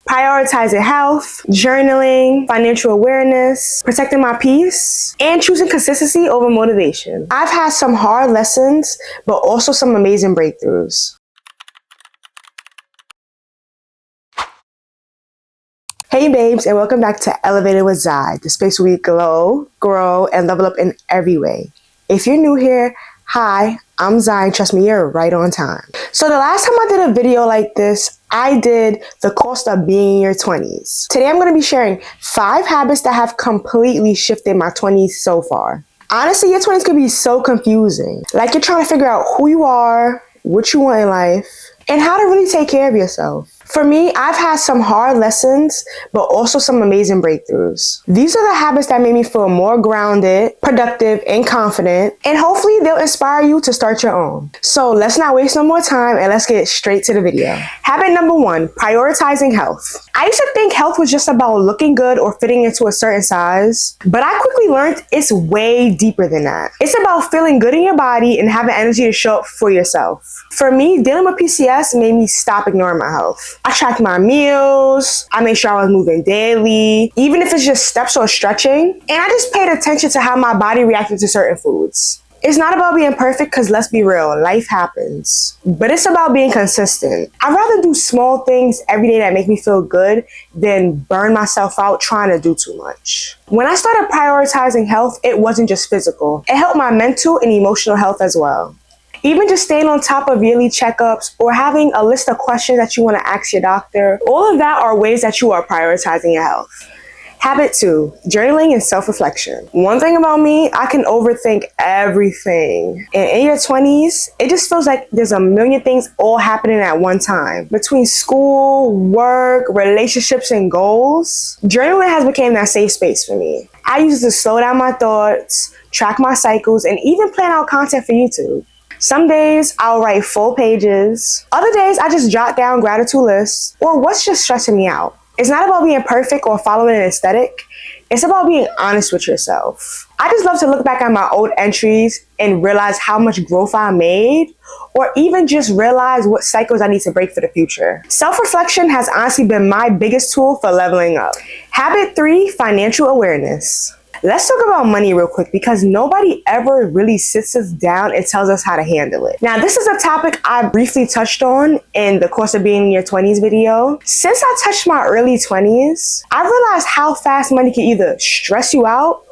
prioritizing health, journaling, financial awareness, protecting my peace, and choosing consistency over motivation. I've had some hard lessons, but also some amazing breakthroughs. Hey babes, and welcome back to Elevated with Zai, the space where we glow, grow, and level up in every way. If you're new here, hi, I'm Zai, and trust me, you're right on time. So the last time I did a video like this, I did the cost of being in your 20s. Today I'm going to be sharing 5 habits that have completely shifted my 20s so far. Honestly, your 20s can be so confusing. Like you're trying to figure out who you are, what you want in life, and how to really take care of yourself. For me, I've had some hard lessons, but also some amazing breakthroughs. These are the habits that made me feel more grounded, productive, and confident, and hopefully they'll inspire you to start your own. So let's not waste no more time and let's get straight to the video. Habit number 1, prioritizing health. I used to think health was just about looking good or fitting into a certain size, but I quickly learned it's way deeper than that. It's about feeling good in your body and having energy to show up for yourself. For me, dealing with PCOS made me stop ignoring my health. I tracked my meals, I made sure I was moving daily, even if it's just steps or stretching, and I just paid attention to how my body reacted to certain foods. It's not about being perfect because let's be real, life happens. But it's about being consistent. I'd rather do small things every day that make me feel good than burn myself out trying to do too much. When I started prioritizing health, it wasn't just physical. It helped my mental and emotional health as well. Even just staying on top of yearly checkups or having a list of questions that you want to ask your doctor, all of that are ways that you are prioritizing your health. Habit 2, journaling and self-reflection. One thing about me, I can overthink everything. And in your 20s, it just feels like there's a million things all happening at one time. Between school, work, relationships, and goals, journaling has become that safe space for me. I use it to slow down my thoughts, track my cycles, and even plan out content for YouTube. Some days I'll write full pages. Other days I just jot down gratitude lists or what's just stressing me out. It's not about being perfect or following an aesthetic. It's about being honest with yourself. I just love to look back at my old entries and realize how much growth I made, or even just realize what cycles I need to break for the future. Self-reflection has honestly been my biggest tool for leveling up. Habit 3, financial awareness. Let's talk about money real quick because nobody ever really sits us down and tells us how to handle it. Now, this is a topic I briefly touched on in the course of being in your 20s video. Since I touched my early 20s, I realized how fast money can either stress you out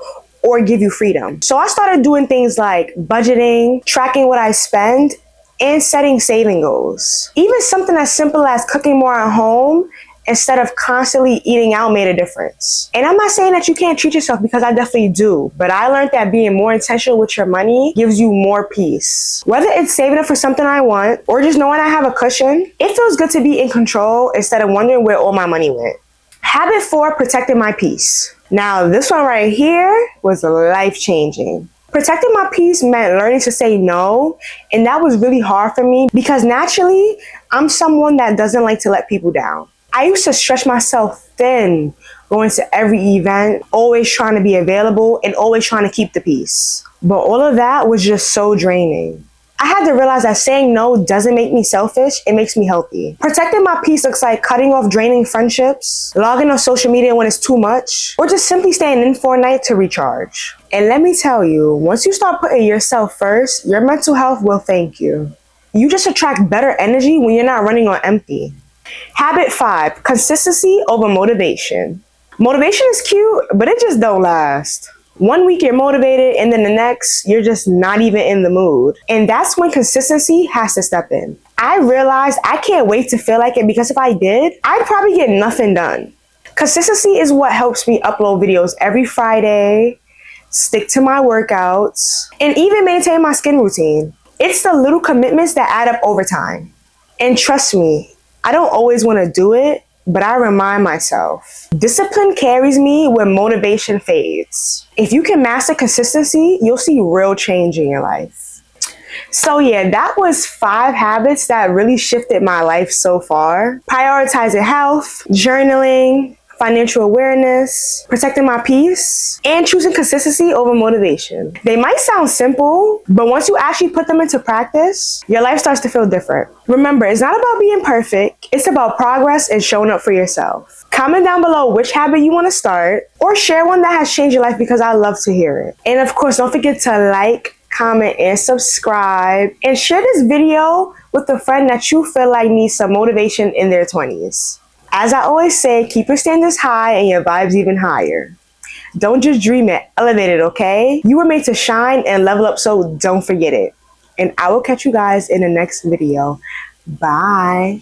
or give you freedom. So I started doing things like budgeting, tracking what I spend, and setting saving goals. Even something as simple as cooking more at home instead of constantly eating out made a difference. And I'm not saying that you can't treat yourself because I definitely do, but I learned that being more intentional with your money gives you more peace. Whether it's saving it for something I want or just knowing I have a cushion, it feels good to be in control instead of wondering where all my money went. Habit 4, protecting my peace. Now, this one right here was life-changing. Protecting my peace meant learning to say no, and that was really hard for me because naturally, I'm someone that doesn't like to let people down. I used to stretch myself thin, going to every event, always trying to be available and always trying to keep the peace. But all of that was just so draining. I had to realize that saying no doesn't make me selfish, it makes me healthy. Protecting my peace looks like cutting off draining friendships, logging on social media when it's too much, or just simply staying in for a night to recharge. And let me tell you, once you start putting yourself first, your mental health will thank you. You just attract better energy when you're not running on empty. Habit 5, consistency over motivation. Motivation is cute, but it just don't last. One week you're motivated and then the next you're just not even in the mood. And that's when consistency has to step in. I realized I can't wait to feel like it because if I did, I'd probably get nothing done. Consistency is what helps me upload videos every Friday, stick to my workouts, and even maintain my skin routine. It's the little commitments that add up over time. And trust me, I don't always want to do it, but I remind myself. Discipline carries me when motivation fades. If you can master consistency, you'll see real change in your life. So yeah, that was 5 habits that really shifted my life so far. Prioritizing health, journaling, financial awareness, protecting my peace, and choosing consistency over motivation. They might sound simple, but once you actually put them into practice, your life starts to feel different. Remember, it's not about being perfect, it's about progress and showing up for yourself. Comment down below which habit you want to start, or share one that has changed your life because I love to hear it. And of course, don't forget to like, comment, and subscribe, and share this video with a friend that you feel like needs some motivation in their 20s. As I always say, keep your standards high and your vibes even higher. Don't just dream it, elevate it, okay? You were made to shine and level up, so don't forget it. And I will catch you guys in the next video. Bye.